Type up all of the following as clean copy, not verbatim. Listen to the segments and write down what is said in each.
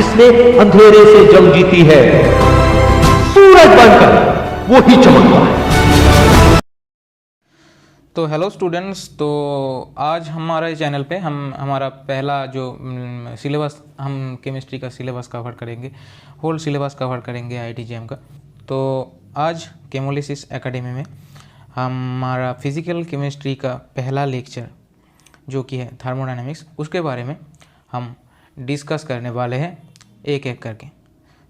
जिसने अंधेरे से जंग जीती है, सूरज बनकर वो ही चमकता है। तो हेलो स्टूडेंट्स, तो आज हमारे चैनल पे हम हमारा पहला जो सिलेबस, हम केमिस्ट्री का सिलेबस कवर करेंगे, होल सिलेबस कवर करेंगे IIT-JEM का। तो आज केमोलिसिस एकेडमी में हमारा फिज़िकल केमिस्ट्री का पहला लेक्चर जो कि है थर्मोडायनेमिक्स, उसके बारे में हम डिस्कस करने वाले हैं एक एक करके।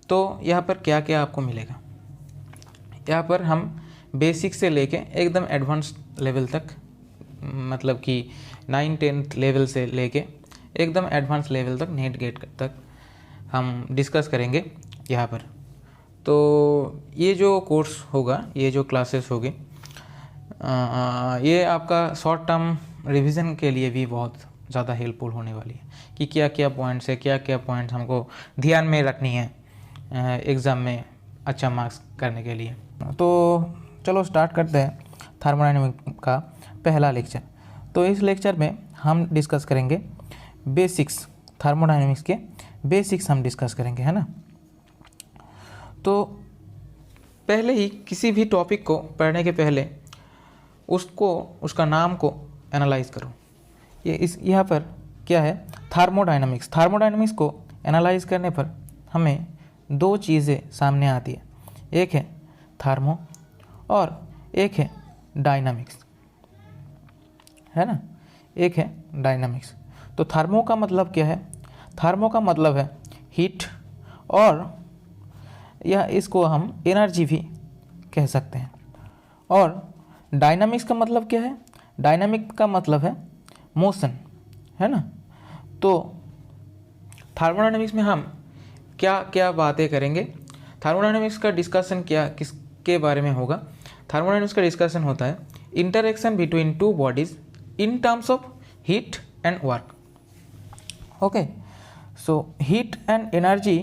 तो यहाँ पर क्या क्या आपको मिलेगा, यहाँ पर हम बेसिक से लेके एकदम एडवांस लेवल तक, मतलब कि 9-10th लेवल से लेके एकदम एडवांस लेवल तक, नेट गेट तक हम डिस्कस करेंगे यहाँ पर। तो ये जो कोर्स होगा, ये जो क्लासेस होगी, ये आपका शॉर्ट टर्म रिवीजन के लिए भी बहुत ज़्यादा हेल्पफुल होने वाली है कि क्या क्या पॉइंट्स है, क्या क्या पॉइंट्स हमको ध्यान में रखनी है एग्ज़ाम में अच्छा मार्क्स करने के लिए। तो चलो स्टार्ट करते हैं थर्मोडायनेमिक्स का पहला लेक्चर। तो इस लेक्चर में हम डिस्कस करेंगे बेसिक्स, थर्मोडायनेमिक्स के बेसिक्स हम डिस्कस करेंगे, है ना। तो पहले ही किसी भी टॉपिक को पढ़ने के पहले उसका नाम को एनालाइज करो। यहाँ पर क्या है, थर्मोडायनेमिक्स। थर्मोडायनेमिक्स को एनालाइज करने पर हमें दो चीज़ें सामने आती है, एक है थर्मो और एक है डायनामिक्स, है ना, एक है डायनामिक्स। तो थर्मो का मतलब क्या है, थर्मो का मतलब है हीट, और यह इसको हम एनर्जी भी कह सकते हैं। और डायनामिक्स का मतलब क्या है, डायनामिक का मतलब है मोशन, है ना। तो थर्मोडायनेमिक्स में हम क्या क्या बातें करेंगे, थर्मोडायनेमिक्स का डिस्कशन किसके बारे में होगा। थर्मोडायनेमिक्स का डिस्कशन होता है interaction between two bodies in terms of heat and work. Okay, so heat and energy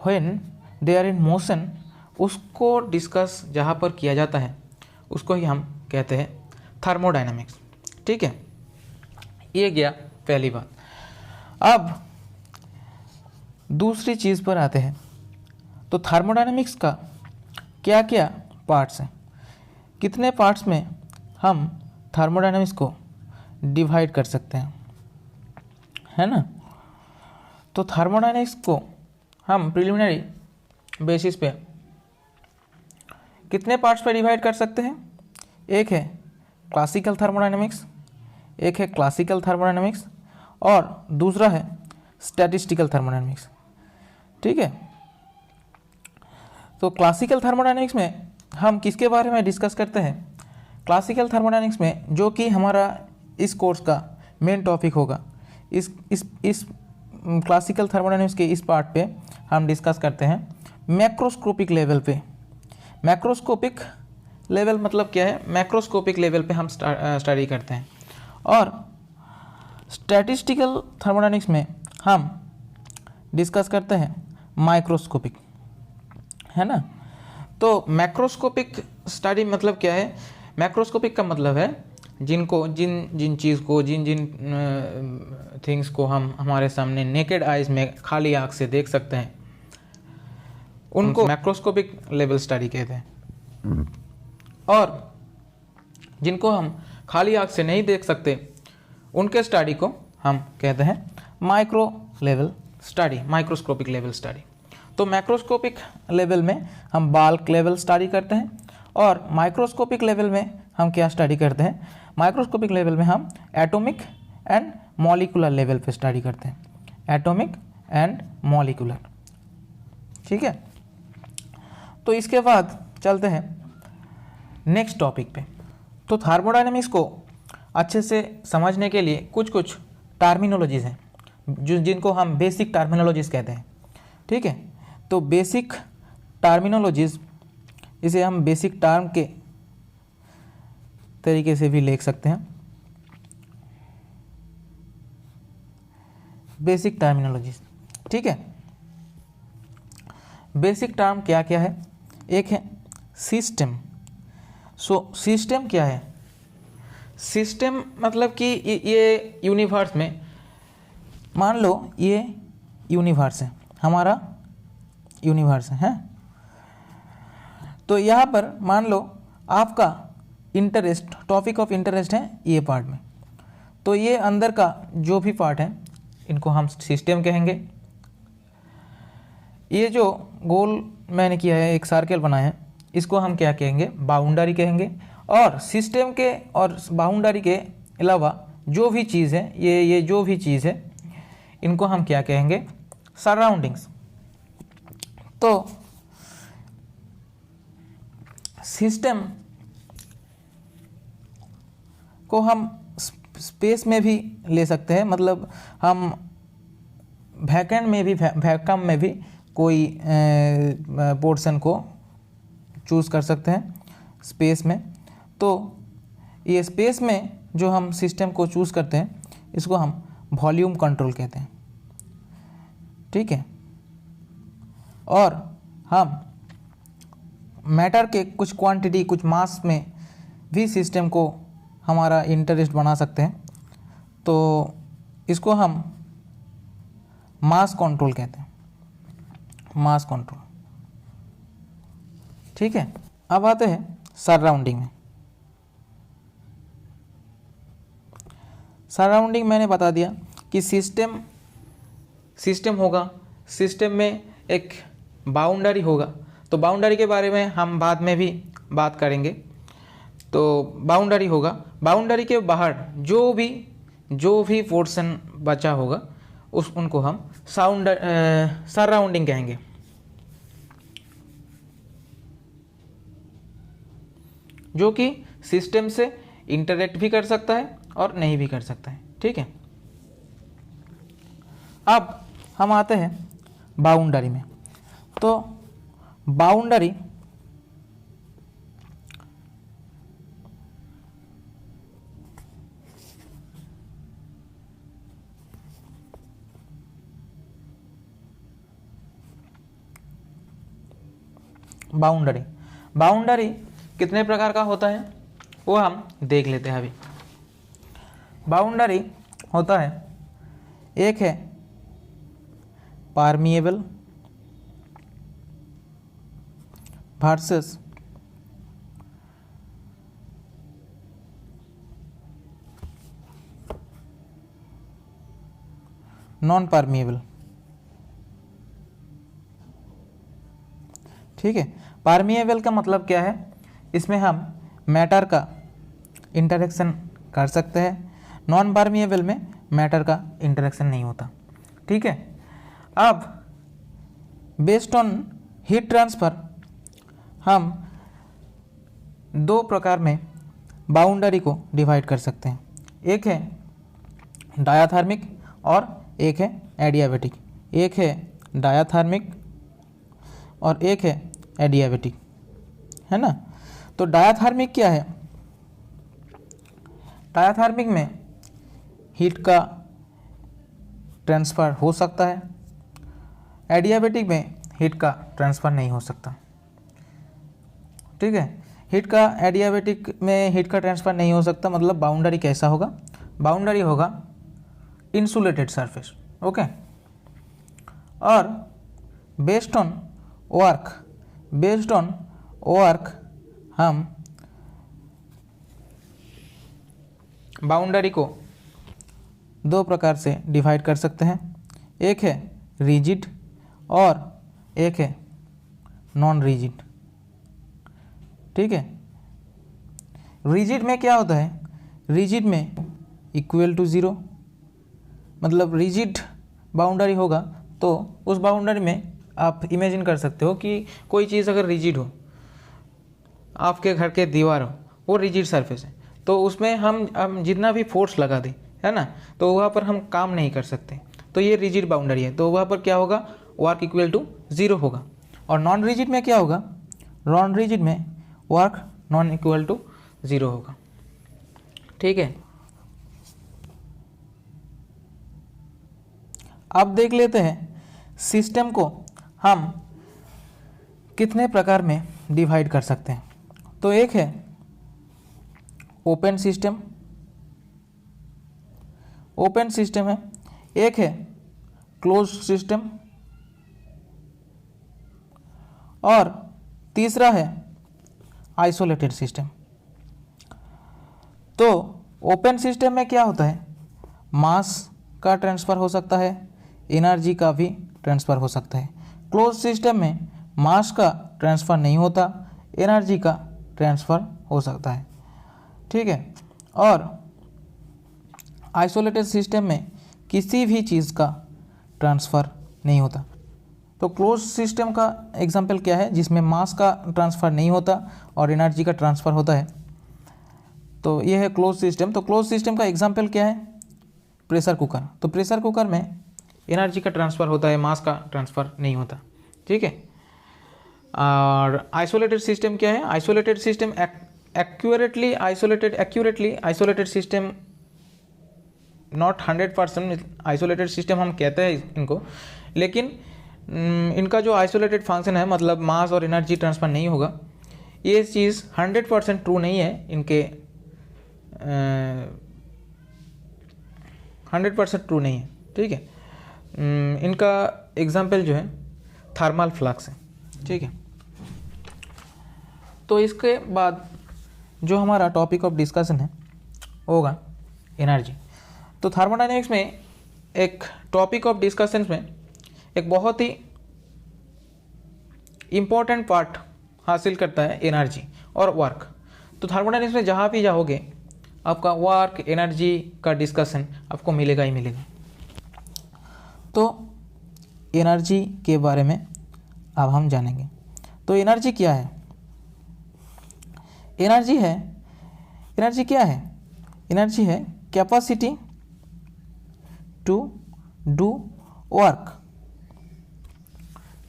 when they are in motion, उसको डिस्कस जहाँ पर किया जाता है उसको ही हम कहते हैं थर्मोडायनेमिक्स। ठीक है, ये गया पहली बात। अब दूसरी चीज़ पर आते हैं। तो थर्मोडायनेमिक्स का क्या क्या पार्ट्स हैं, कितने पार्ट्स में हम थर्मोडायनेमिक्स को डिवाइड कर सकते हैं, है ना। तो थर्मोडायनेमिक्स को हम प्रिलिमिनरी बेसिस पे कितने पार्ट्स पे डिवाइड कर सकते हैं, एक है क्लासिकल थर्मोडायनेमिक्स, एक है क्लासिकल थर्मोडायनेमिक्स, और दूसरा है स्टैटिस्टिकल थर्मोडायनेमिक्स। ठीक है, तो क्लासिकल थर्मोडायनेमिक्स में हम किसके बारे में डिस्कस करते हैं, क्लासिकल थर्मोडायनेमिक्स में जो कि हमारा इस कोर्स का मेन टॉपिक होगा, इस क्लासिकल थर्मोडायनेमिक्स के इस पार्ट पे हम डिस्कस करते हैं मैक्रोस्कोपिक लेवल पे। मैक्रोस्कोपिक लेवल मतलब क्या है, मैक्रोस्कोपिक लेवल पे हम स्टडी करते हैं। और स्टैटिस्टिकल थर्मोडायनेमिक्स में हम डिस्कस करते हैं माइक्रोस्कोपिक, है ना। तो मैक्रोस्कोपिक स्टडी मतलब क्या है, मैक्रोस्कोपिक का मतलब है जिन चीज़ को, जिन थिंग्स को हम हमारे सामने नेकेड आइज में खाली आँख से देख सकते हैं, उनको मैक्रोस्कोपिक लेवल स्टडी कहते हैं। और जिनको हम खाली आँख से नहीं देख सकते, उनके स्टडी को हम कहते हैं micro level study, microscopic level study. तो मैक्रोस्कोपिक लेवल में हम बाल्क लेवल स्टडी करते हैं, और माइक्रोस्कोपिक लेवल में हम क्या स्टडी करते हैं, माइक्रोस्कोपिक लेवल में हम एटॉमिक एंड मॉलिक्यूलर लेवल पे स्टडी करते हैं, एटॉमिक एंड मॉलिक्यूलर। ठीक है, तो इसके बाद चलते हैं नेक्स्ट टॉपिक पे। तो थर्मोडायनेमिक्स को अच्छे से समझने के लिए कुछ टर्मिनोलॉजीज़ हैं जिनको हम बेसिक टर्मिनोलॉजीज़ कहते हैं। ठीक है, तो बेसिक टर्मिनोलॉजीज़, इसे हम बेसिक टर्म के तरीके से भी लिख सकते हैं। बेसिक टर्मिनोलॉजीज़, ठीक है। बेसिक टर्म क्या क्या है, एक है सिस्टम। सो सिस्टम क्या है, सिस्टम मतलब कि ये यूनिवर्स में, मान लो ये यूनिवर्स है, हमारा यूनिवर्स है। तो यहाँ पर मान लो आपका इंटरेस्ट, टॉपिक ऑफ इंटरेस्ट है ये पार्ट में, तो ये अंदर का जो भी पार्ट है इनको हम सिस्टम कहेंगे। ये जो गोल मैंने किया है, एक सर्कल बनाया है, इसको हम क्या कहेंगे, बाउंड्री कहेंगे। और सिस्टम के और बाउंड्री के अलावा जो भी चीज़ है, ये जो भी चीज़ है, इनको हम क्या कहेंगे, सराउंडिंग्स। तो सिस्टम को हम स्पेस में भी ले सकते हैं, मतलब हम वैकेंट में भी, वैक्यूम में भी कोई पोर्शन को चूज़ कर सकते हैं स्पेस में। तो ये स्पेस में जो हम सिस्टम को चूज़ करते हैं इसको हम वॉल्यूम कंट्रोल कहते हैं, ठीक है। और हम मैटर के कुछ क्वांटिटी, कुछ मास में भी सिस्टम को हमारा इंटरेस्ट बना सकते हैं, तो इसको हम मास कंट्रोल कहते हैं, मास कंट्रोल, ठीक है। अब आते हैं सराउंडिंग में। सराउंडिंग मैंने बता दिया कि सिस्टम होगा, सिस्टम में एक बाउंड्री होगा, तो बाउंड्री के बारे में हम बाद में भी बात करेंगे। तो बाउंड्री होगा, बाउंड्री के बाहर जो भी पोर्शन बचा होगा उनको हम सराउंडिंग कहेंगे। जो कि सिस्टम से इंटरेक्ट भी कर सकता है और नहीं भी कर सकता है, ठीक है। अब हम आते हैं बाउंड्री में। तो बाउंड्री बाउंड्री कितने प्रकार का होता है वो हम देख लेते हैं अभी। बाउंड्री होता है, एक है परमिएबल वर्सेस नॉन परमिएबल, ठीक है। परमिएबल का मतलब क्या है, इसमें हम मैटर का इंटरेक्शन कर सकते हैं, नॉन परमिएबल में मैटर का इंटरेक्शन नहीं होता, ठीक है। अब बेस्ड ऑन हीट ट्रांसफ़र हम दो प्रकार में बाउंड्री को डिवाइड कर सकते हैं, एक है डायाथर्मिक और एक है एडियाबैटिक। एक है डायाथर्मिक और एक है एडियाबैटिक, है ना। तो डायाथर्मिक क्या है, डायाथर्मिक में हीट का ट्रांसफ़र हो सकता है, एडियाबैटिक में हीट का ट्रांसफ़र नहीं हो सकता, ठीक है। एडियाबैटिक में हीट का ट्रांसफ़र नहीं हो सकता, मतलब बाउंड्री कैसा होगा, बाउंड्री होगा इंसुलेटेड सरफेस, ओके। और बेस्ड ऑन वर्क हम बाउंड्री को दो प्रकार से डिवाइड कर सकते हैं, एक है रिजिड और एक है नॉन रिजिड, ठीक है। रिजिड में क्या होता है, रिजिड में इक्वल टू ज़ीरो, मतलब रिजिड बाउंड्री होगा तो उस बाउंड्री में आप इमेजिन कर सकते हो कि कोई चीज़ अगर रिजिड हो, आपके घर के दीवार हो, वो रिजिड सरफेस है, तो उसमें हम जितना भी फोर्स लगा दें, है ना, तो वहाँ पर हम काम नहीं कर सकते, तो ये रिजिड बाउंड्री है। तो वहाँ पर क्या होगा, वर्क इक्वल टू ज़ीरो होगा। और नॉन रिजिड में क्या होगा, नॉन रिजिड में work non equal to zero होगा, ठीक है। अब देख लेते हैं सिस्टम को हम कितने प्रकार में डिवाइड कर सकते हैं। तो एक है ओपन सिस्टम है, एक है क्लोज सिस्टम और तीसरा है आइसोलेटेड सिस्टम। तो ओपन सिस्टम में क्या होता है, मास का ट्रांसफ़र हो सकता है, एनर्जी का भी ट्रांसफ़र हो सकता है। क्लोज सिस्टम में मास का ट्रांसफ़र नहीं होता, एनर्जी का ट्रांसफ़र हो सकता है, ठीक है। और आइसोलेटेड सिस्टम में किसी भी चीज़ का ट्रांसफ़र नहीं होता। तो क्लोज सिस्टम का एग्जांपल क्या है, जिसमें मास का ट्रांसफ़र नहीं होता और एनर्जी का ट्रांसफ़र होता है, तो ये है क्लोज सिस्टम। तो क्लोज सिस्टम का एग्जांपल क्या है, प्रेशर कुकर। तो प्रेशर कुकर में एनर्जी का ट्रांसफ़र होता है, मास का ट्रांसफ़र नहीं होता, ठीक है। और आइसोलेटेड सिस्टम क्या है, isolated system accurately isolated system, not 100% isolated system हम कहते हैं इनको, लेकिन इनका जो आइसोलेटेड फंक्शन है, मतलब मास और एनर्जी ट्रांसफ़र नहीं होगा, ये चीज़ 100% ट्रू नहीं है। इनके 100% ट्रू नहीं है, ठीक है। इनका एग्जाम्पल जो है थर्मल फ्लक्स है, ठीक है। तो इसके बाद जो हमारा टॉपिक ऑफ डिस्कशन है होगा एनर्जी। तो थर्मोडायनेमिक्स में एक टॉपिक ऑफ डिस्कशन में एक बहुत ही इम्पोर्टेंट पार्ट हासिल करता है एनर्जी और वर्क। तो थर्मोडायनेमिक्स में जहाँ भी जाओगे आपका वर्क एनर्जी का डिस्कशन आपको मिलेगा ही मिलेगा। तो एनर्जी के बारे में अब हम जानेंगे। तो एनर्जी क्या है, एनर्जी क्या है, एनर्जी है कैपेसिटी टू डू वर्क,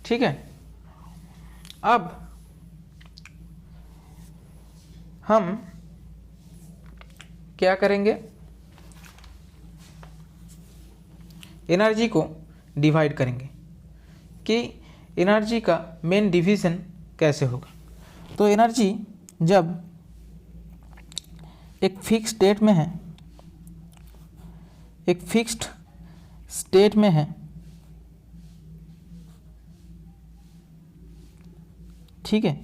ठीक है। अब हम क्या करेंगे, एनर्जी को डिवाइड करेंगे कि एनर्जी का मेन डिवीज़न कैसे होगा। तो एनर्जी जब एक फिक्स स्टेट में है, एक फिक्स्ड स्टेट में है, ठीक है,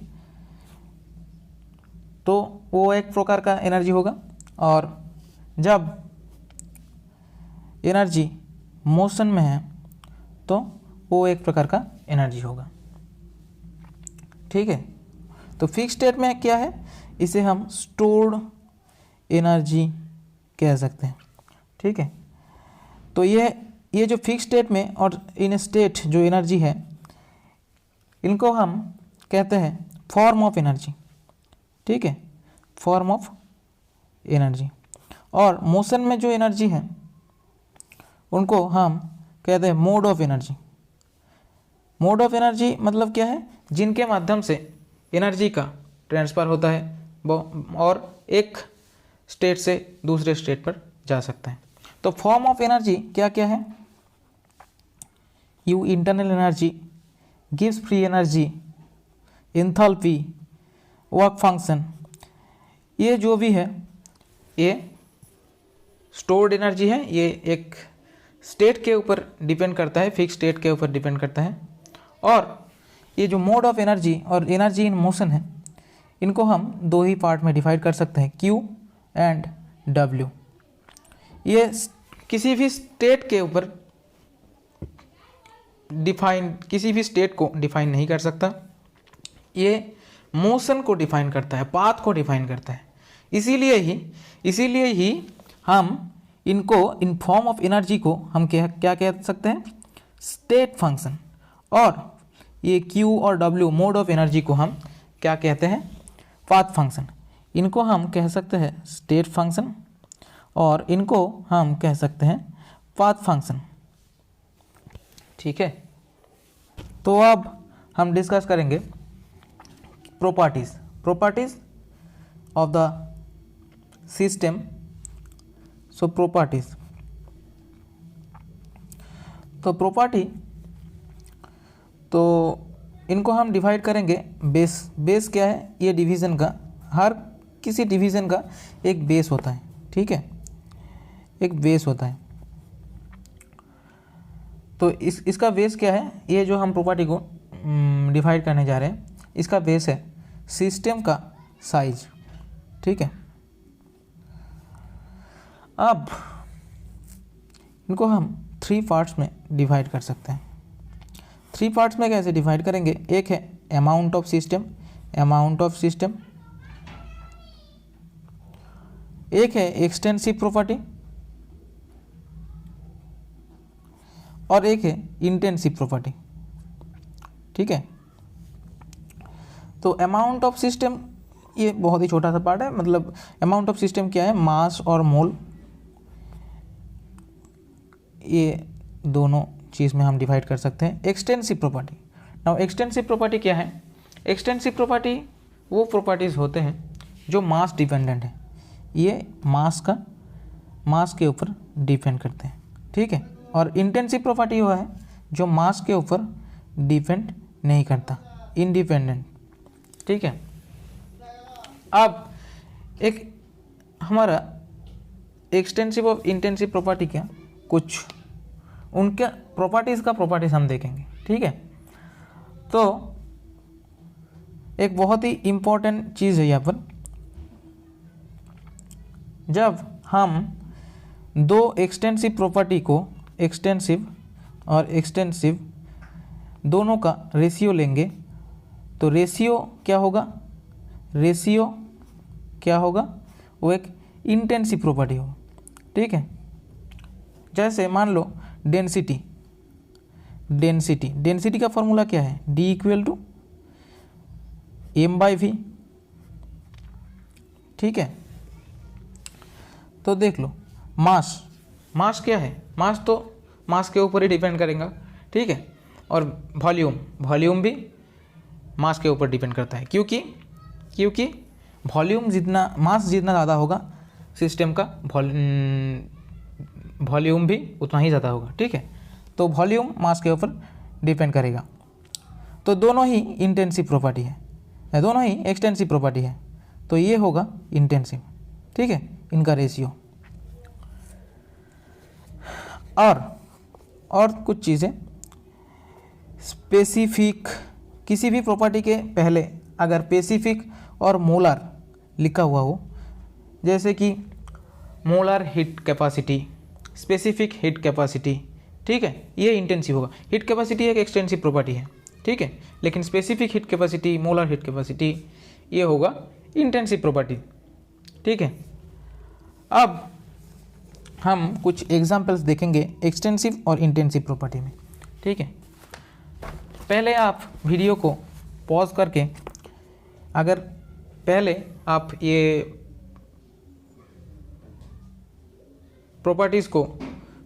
तो वो एक प्रकार का एनर्जी होगा। और जब एनर्जी मोशन में है तो वो एक प्रकार का एनर्जी होगा, ठीक है। तो फिक्स स्टेट में क्या है, इसे हम स्टोर्ड एनर्जी कह सकते हैं, ठीक है। तो ये जो फिक्स स्टेट में और इन स्टेट जो एनर्जी है, इनको हम कहते हैं फॉर्म ऑफ एनर्जी, ठीक है, फॉर्म ऑफ एनर्जी। और मोशन में जो एनर्जी है उनको हम कहते हैं mode of energy. Mode of energy मतलब क्या है, जिनके माध्यम से एनर्जी का ट्रांसफ़र होता है और एक स्टेट से दूसरे स्टेट पर जा सकता है। तो फॉर्म ऑफ एनर्जी क्या क्या है, you internal energy, gives free energy, enthalpy, work function, ये जो भी है ये स्टोर्ड एनर्जी है। ये एक स्टेट के ऊपर डिपेंड करता है, फिक्स स्टेट के ऊपर डिपेंड करता है। और ये जो मोड ऑफ एनर्जी और एनर्जी इन मोशन है, इनको हम दो ही पार्ट में डिवाइड कर सकते हैं, Q एंड W। ये किसी भी स्टेट के ऊपर किसी भी स्टेट को डिफाइन नहीं कर सकता, ये मोशन को डिफाइन करता है, पाथ को डिफाइन करता है। इसीलिए ही हम इनको इन फॉर्म ऑफ एनर्जी को हम क्या कह सकते हैं, स्टेट फंक्शन। और ये Q और W मोड ऑफ एनर्जी को हम क्या कहते हैं, पाथ फंक्शन। इनको हम कह सकते हैं स्टेट फंक्शन और इनको हम कह सकते हैं पाथ फंक्शन, ठीक है। तो अब हम डिस्कस करेंगे properties of the system. So properties, तो प्रॉपर्टी, तो इनको हम डिवाइड करेंगे बेस क्या है, ये डिवीज़न का, हर किसी डिवीज़न का एक बेस होता है, ठीक है, एक बेस होता है। तो इसका बेस क्या है, ये जो हम प्रॉपर्टी को डिवाइड करने जा रहे हैं, इसका बेस है सिस्टम का साइज। ठीक है, अब इनको हम 3 पार्ट्स में डिवाइड कर सकते हैं। 3 पार्ट्स में कैसे डिवाइड करेंगे? एक है अमाउंट ऑफ सिस्टम, एक है एक्सटेंसिव प्रॉपर्टी और एक है इंटेंसिव प्रॉपर्टी। ठीक है, तो अमाउंट ऑफ सिस्टम ये बहुत ही छोटा सा पार्ट है, मतलब अमाउंट ऑफ सिस्टम क्या है? मास और मोल, ये दोनों चीज़ में हम डिवाइड कर सकते हैं। Extensive property, now extensive property क्या है? एक्सटेंसिव प्रॉपर्टी वो प्रॉपर्टीज़ होते हैं जो मास डिपेंडेंट है, ये मास के ऊपर डिपेंड करते हैं। ठीक है, और इंटेंसिव प्रॉपर्टी वो है जो मास के ऊपर डिपेंड नहीं करता, इंडिपेंडेंट। ठीक है, अब एक हमारा एक्सटेंसिव और इंटेंसिव प्रॉपर्टी क्या कुछ उनके प्रॉपर्टीज़ हम देखेंगे। ठीक है, तो एक बहुत ही इम्पोर्टेंट चीज़ है यहाँ पर, जब हम दो एक्सटेंसिव प्रॉपर्टी को, एक्सटेंसिव और एक्सटेंसिव दोनों का रेशियो लेंगे, तो रेशियो क्या होगा? वो एक इंटेंसिव प्रॉपर्टी होगा। ठीक है, जैसे मान लो डेंसिटी का फॉर्मूला क्या है? D = m/v। ठीक है, तो देख लो मास क्या है? मास तो मास के ऊपर ही डिपेंड करेगा। ठीक है, और वॉल्यूम भी मास के ऊपर डिपेंड करता है, क्योंकि वॉल्यूम जितना, मास जितना ज़्यादा होगा सिस्टम का वॉल्यूम भी उतना ही ज़्यादा होगा। ठीक है, तो वॉल्यूम मास के ऊपर डिपेंड करेगा। तो दोनों ही इंटेंसिव प्रॉपर्टी है, दोनों ही एक्सटेंसिव प्रॉपर्टी है, तो ये होगा इंटेंसिव। ठीक है, इनका रेशियो। और कुछ चीज़ें स्पेसिफिक, किसी भी प्रॉपर्टी के पहले अगर स्पेसिफिक और मोलर लिखा हुआ हो, जैसे कि molar heat capacity, specific heat capacity, ठीक है, ये इंटेंसिव होगा। हीट कैपेसिटी एक एक्सटेंसिव प्रॉपर्टी है। ठीक है, लेकिन specific heat capacity, molar heat capacity, ये होगा इंटेंसिव प्रॉपर्टी। ठीक है, अब हम कुछ एग्जांपल्स देखेंगे एक्सटेंसिव और इंटेंसिव प्रॉपर्टी में। ठीक है, पहले आप वीडियो को पॉज करके, अगर पहले आप ये प्रॉपर्टीज़ को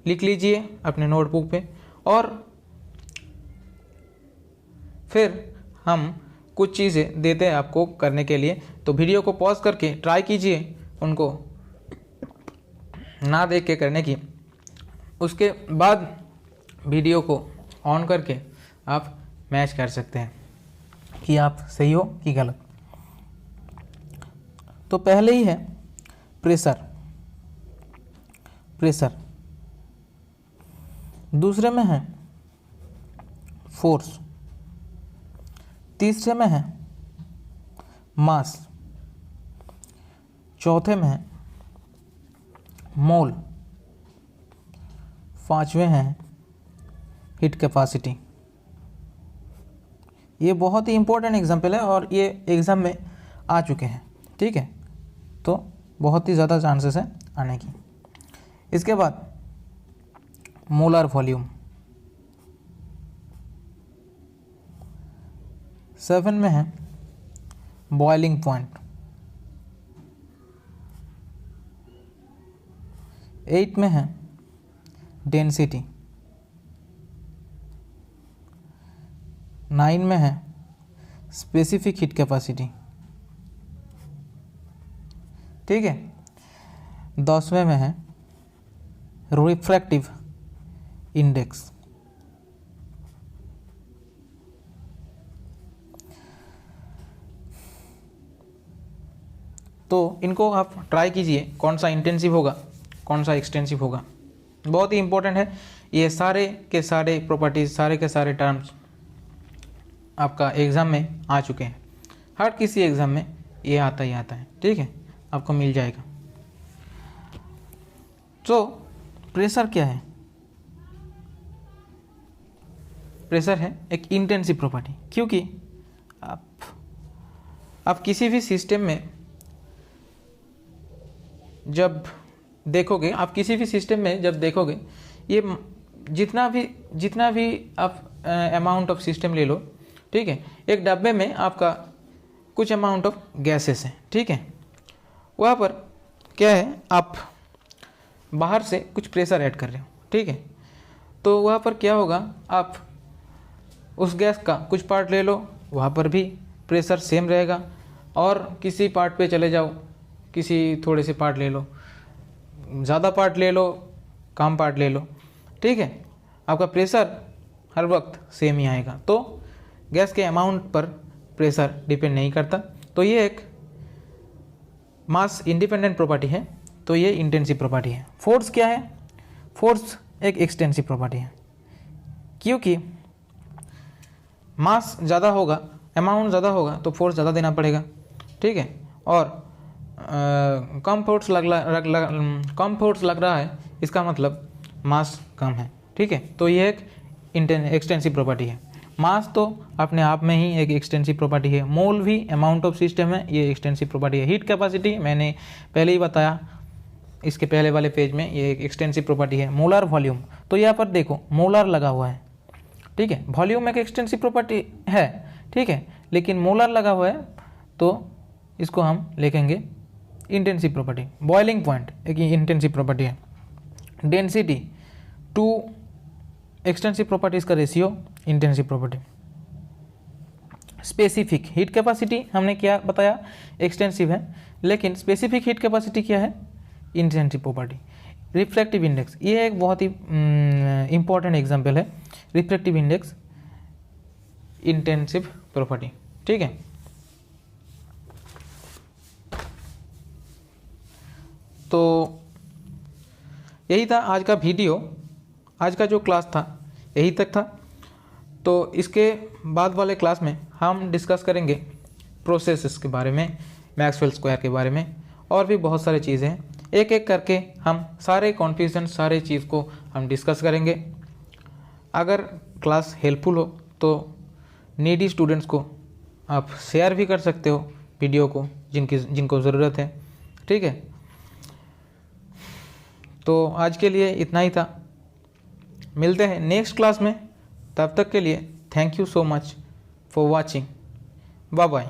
लिख लीजिए अपने नोटबुक पे, और फिर हम कुछ चीज़ें देते हैं आपको करने के लिए, तो वीडियो को पॉज करके ट्राई कीजिए उनको ना देख के करने की। उसके बाद वीडियो को ऑन करके आप मैच कर सकते हैं कि आप सही हो कि गलत। तो पहले ही है प्रेशर, दूसरे में है फोर्स, तीसरे में है मास, चौथे में है मोल, पांचवें है हीट कैपेसिटी। ये बहुत ही इंपॉर्टेंट एग्जाम्पल है और ये एग्ज़ाम में आ चुके हैं। ठीक है, तो बहुत ही ज़्यादा चांसेस है आने की। इसके बाद मोलर वॉल्यूम, 7 में है बॉइलिंग पॉइंट, 8 में है डेंसिटी, 9 में है स्पेसिफिक हीट कैपेसिटी। ठीक है, 10वें में है रिफ्रैक्टिव इंडेक्स। तो इनको आप ट्राई कीजिए, कौन सा इंटेंसिव होगा, कौन सा एक्सटेंसिव होगा। बहुत ही इंपॉर्टेंट है ये सारे के सारे प्रॉपर्टीज, सारे के सारे टर्म्स आपका एग्ज़ाम में आ चुके हैं, हर किसी एग्ज़ाम में ये आता ही आता है, ठीक है, आपको मिल जाएगा। तो प्रेशर क्या है? प्रेशर है एक इंटेंसिव प्रॉपर्टी, क्योंकि आप किसी भी सिस्टम में जब देखोगे, ये जितना भी आप अमाउंट ऑफ सिस्टम ले लो, ठीक है, एक डब्बे में आपका कुछ अमाउंट ऑफ गैसेस है, ठीक है, वहाँ पर क्या है, आप बाहर से कुछ प्रेशर ऐड कर रहे हो, ठीक है, तो वहाँ पर क्या होगा, आप उस गैस का कुछ पार्ट ले लो, वहाँ पर भी प्रेशर सेम रहेगा, और किसी पार्ट पे चले जाओ, किसी थोड़े से पार्ट ले लो, ज़्यादा पार्ट ले लो, कम पार्ट ले लो, ठीक है, आपका प्रेशर हर वक्त सेम ही आएगा। तो गैस के अमाउंट पर प्रेशर डिपेंड नहीं करता। तो ये एक मास इंडिपेंडेंट प्रॉपर्टी है, तो ये इंटेंसिव प्रॉपर्टी है। फोर्स क्या है? फोर्स एक एक्सटेंसिव प्रॉपर्टी है, क्योंकि मास ज़्यादा होगा, अमाउंट ज़्यादा होगा तो फोर्स ज़्यादा देना पड़ेगा, ठीक है, और कम फोर्स लग रहा है, इसका मतलब मास कम है, ठीक है, तो ये एक एक्सटेंसिव प्रॉपर्टी है। मास तो अपने आप में ही एक एक्सटेंसिव प्रॉपर्टी है, मोल भी अमाउंट ऑफ सिस्टम है, ये एक्सटेंसिव प्रॉपर्टी है। हीट कैपेसिटी मैंने पहले ही बताया, इसके पहले वाले पेज में, ये एक एक्सटेंसिव प्रॉपर्टी है। मोलर वॉल्यूम, तो यहाँ पर देखो मोलर लगा हुआ है, ठीक है, वॉल्यूम एक एक्सटेंसिव प्रॉपर्टी है, ठीक है, लेकिन मोलर लगा हुआ है तो इसको हम लिखेंगे इंटेंसिव प्रॉपर्टी। बॉइलिंग पॉइंट एक इंटेंसिव प्रॉपर्टी है। डेंसिटी टू एक्सटेंसिव प्रॉपर्टीज का ratio, intensive property. Specific heat capacity हमने क्या बताया, एक्सटेंसिव है, लेकिन स्पेसिफिक हीट कैपेसिटी क्या है, इंटेंसिव प्रॉपर्टी। रिफ्रैक्टिव इंडेक्स, ये एक बहुत ही इंपॉर्टेंट एग्जांपल है। रिफ्रैक्टिव इंडेक्स इंटेंसिव प्रॉपर्टी, ठीक है। तो यही था आज का वीडियो, आज का जो क्लास था यही तक था। तो इसके बाद वाले क्लास में हम डिस्कस करेंगे प्रोसेसेस के बारे में, मैक्सवेल स्क्वायर के बारे में, और भी बहुत सारी चीज़ें हैं। एक एक करके हम सारे कॉन्फ्यूजन, सारे चीज़ को हम डिस्कस करेंगे। अगर क्लास हेल्पफुल हो तो नीडी स्टूडेंट्स को आप शेयर भी कर सकते हो वीडियो को, जिनको ज़रूरत है, ठीक है। तो आज के लिए इतना ही था, मिलते हैं नेक्स्ट क्लास में। तब तक के लिए thank you so much for watching, bye bye.